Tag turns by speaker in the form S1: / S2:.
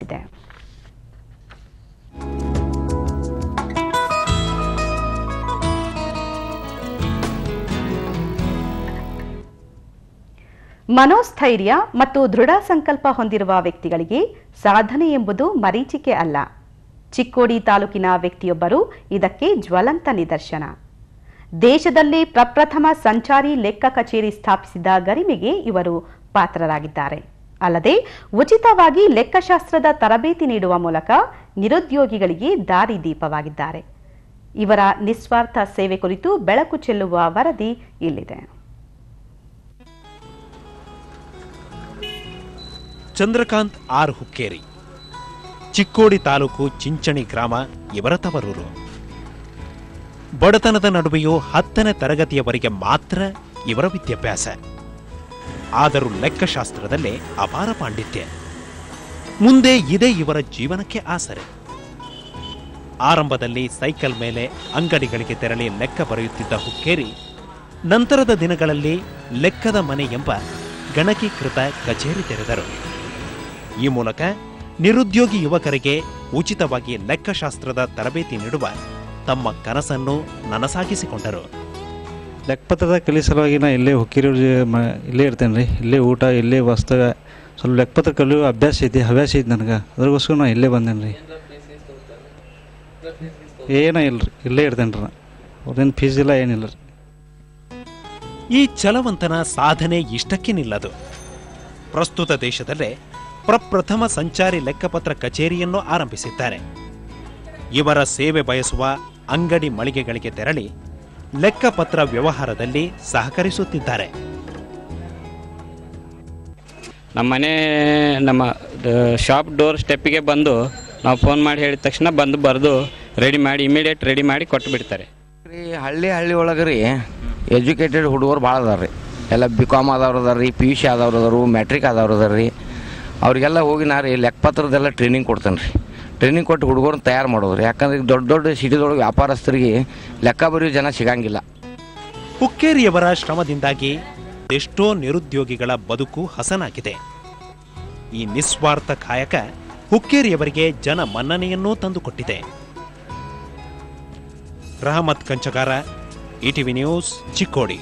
S1: ತಿಳಿಸಿದೆ. ಮನೋಸ್ಥೈರ್ಯ ಮತ್ತು ದೃಢ ಸಂಕಲ್ಪ ಹೊಂದಿರುವ ವ್ಯಕ್ತಿಗಳಿಗೆ ಸಾಧನೆ ಎಂಬುದು ಮರೀಚಿಕೆ ಅಲ್ಲ. ಚಿಕ್ಕೋಡಿ ತಾಲೂಕಿನ ವ್ಯಕ್ತಿಯೊಬ್ಬರು ಇದಕ್ಕೆ ಜ್ವಲಂತ ನಿದರ್ಶನ. ದೇಶದಲ್ಲಿ ಪ್ರಪ್ರಥಮ ಸಂಚಾರಿ ಲೆಕ್ಕ ಕಚೇರಿ ಸ್ಥಾಪಿಸಿದ ಗರಿಮೆಗೆ ಇವರು ಪಾತ್ರರಾಗಿದ್ದಾರೆ. ಅಲ್ಲದೆ ಉಚಿತವಾಗಿ ಲೆಕ್ಕಶಾಸ್ತ್ರದ ತರಬೇತಿ ನೀಡುವ ಮೂಲಕ ನಿರುದ್ಯೋಗಿಗಳಿಗೆ ದಾರಿದೀಪವಾಗಿದ್ದಾರೆ. ಇವರ ನಿಸ್ವಾರ್ಥ ಸೇವೆ ಕುರಿತು ಬೆಳಕು ಚೆಲ್ಲುವ ವರದಿ ಇಲ್ಲಿದೆ.
S2: ಚಂದ್ರಕಾಂತ್ ಆರ್ ಹುಕ್ಕೇರಿ, ಚಿಕ್ಕೋಡಿ ತಾಲೂಕು ಚಿಂಚಣಿ ಗ್ರಾಮ ಇವರ ತವರೂರು. ಬಡತನದ ನಡುವೆಯೂ 10ನೇ ತರಗತಿಯವರೆಗೆ ಮಾತ್ರ ಇವರ ವಿದ್ಯಾಭ್ಯಾಸ. ಆದರೂ ಲೆಕ್ಕಶಾಸ್ತ್ರದಲ್ಲೇ ಅಪಾರ ಪಾಂಡಿತ್ಯ. ಮುಂದೆ ಇದೇ ಇವರ ಜೀವನಕ್ಕೆ ಆಸರೆ. ಆರಂಭದಲ್ಲಿ ಸೈಕಲ್ ಮೇಲೆ ಅಂಗಡಿಗಳಿಗೆ ತೆರಳಿ ಲೆಕ್ಕ ಬರೆಯುತ್ತಿದ್ದ ಹುಕ್ಕೇರಿ ನಂತರದ ದಿನಗಳಲ್ಲಿ ಲೆಕ್ಕದ ಮನೆ ಎಂಬ ಗಣಕೀಕೃತ ಕಚೇರಿ ತೆರೆದರು. ಈ ಮೂಲಕ ನಿರುದ್ಯೋಗಿ ಯುವಕರಿಗೆ ಉಚಿತವಾಗಿ ಲೆಕ್ಕಶಾಸ್ತ್ರದ ತರಬೇತಿ ನೀಡುವ ತಮ್ಮ ಕನಸನ್ನು ನನಸಾಗಿಸಿಕೊಂಡರು.
S3: ಲೆಕ್ಕಪತ್ರದ ಕಲಿಸಲುವಾಗಿ ನಾ ಇಲ್ಲೇ ಹುಕ್ಕೇರಿ ಇಲ್ಲೇ ಇರ್ತೇನೆ ರೀ. ಇಲ್ಲೇ ಊಟ, ಇಲ್ಲೇ ವಸ್ತು, ಸ್ವಲ್ಪ ಲೆಕ್ಕಪತ್ರ ಕಲಿಯುವ ಅಭ್ಯಾಸ ಐತಿ, ಹವ್ಯಾಸ ಐತಿ ನನಗೆ. ಅದ್ರಗೋಸ್ಕರ ನಾ ಇಲ್ಲೇ ಬಂದೇನೆ ರೀ. ಏನೋ ಇಲ್ಲ ರೀ, ಇಲ್ಲೇ ಇರ್ತೇನೆ ರೀ. ಅವ್ರೇನು ಫೀಸ್ ಇಲ್ಲ, ಏನಿಲ್ಲ ರೀ.
S2: ಈ ಛಲವಂತನ ಸಾಧನೆ ಇಷ್ಟಕ್ಕೆ ನಿಲ್ಲದು. ಪ್ರಸ್ತುತ ದೇಶದಲ್ಲೇ ಪ್ರಪ್ರಥಮ ಸಂಚಾರಿ ಲೆಕ್ಕಪತ್ರ ಕಚೇರಿಯನ್ನು ಆರಂಭಿಸಿದ್ದಾರೆ. ಇವರ ಸೇವೆ ಬಯಸುವ ಅಂಗಡಿ ಮಳಿಗೆಗಳಿಗೆ ತೆರಳಿ ಲೆಕ್ಕಪತ್ರ ವ್ಯವಹಾರದಲ್ಲಿ ಸಹಕರಿಸುತ್ತಿದ್ದಾರೆ.
S4: ನಮ್ಮ ಶಾಪ್ ಡೋರ್ ಸ್ಟೆಪ್ಪಿಗೆ ಬಂದು ನಾವು ಫೋನ್ ಮಾಡಿ ಹೇಳಿದ ತಕ್ಷಣ ಬಂದು ಬರೆದು ರೆಡಿ ಮಾಡಿ ಇಮಿಡಿಯೇಟ್ ರೆಡಿ ಮಾಡಿ ಕೊಟ್ಟು ಬಿಡ್ತಾರೆ.
S5: ಹಳ್ಳಿ ಒಳಗೆ ರೀ ಎಜುಕೇಟೆಡ್ ಹುಡುಗರು ಭಾಳ ಅದಾರ ರೀ. ಎಲ್ಲ BCom ಆದವ್ರು ಅದಾರ ರೀ, PUC ಆದವ್ರು ಅದಾರು, ಮ್ಯಾಟ್ರಿಕ್ ಆದವ್ರು ಅದಾರ ರೀ. ಅವ್ರಿಗೆಲ್ಲ ಹೋಗಿ ನಾ ರೀ ಲೆಕ್ಕಪತ್ರದೆಲ್ಲ ಟ್ರೈನಿಂಗ್ ಕೊಡ್ತೇನೆ ರೀ. ಟ್ರೈನಿಂಗ್ ಕೊಟ್ಟು ಹುಡುಗರನ್ನ ತಯಾರು ಮಾಡೋದು ರೀ. ಯಾಕಂದ್ರೆ ದೊಡ್ಡ ದೊಡ್ಡ ಸಿಟಿದೊಳಗೆ ವ್ಯಾಪಾರಸ್ಥರಿಗೆ ಲೆಕ್ಕ ಬರೆಯೋ ಜನ ಸಿಗಂಗಿಲ್ಲ.
S2: ಹುಕ್ಕೇರಿಯವರ ಶ್ರಮದಿಂದಾಗಿ ಎಷ್ಟೋ ನಿರುದ್ಯೋಗಿಗಳ ಬದುಕು ಹಸನಾಗಿದೆ. ಈ ನಿಸ್ವಾರ್ಥ ಕಾಯಕ ಹುಕ್ಕೇರಿಯವರಿಗೆ ಜನ ಮನ್ನಣೆಯನ್ನೂ ತಂದುಕೊಟ್ಟಿದೆ. Rahamat Kanchagara, ETV news, Chikkodi.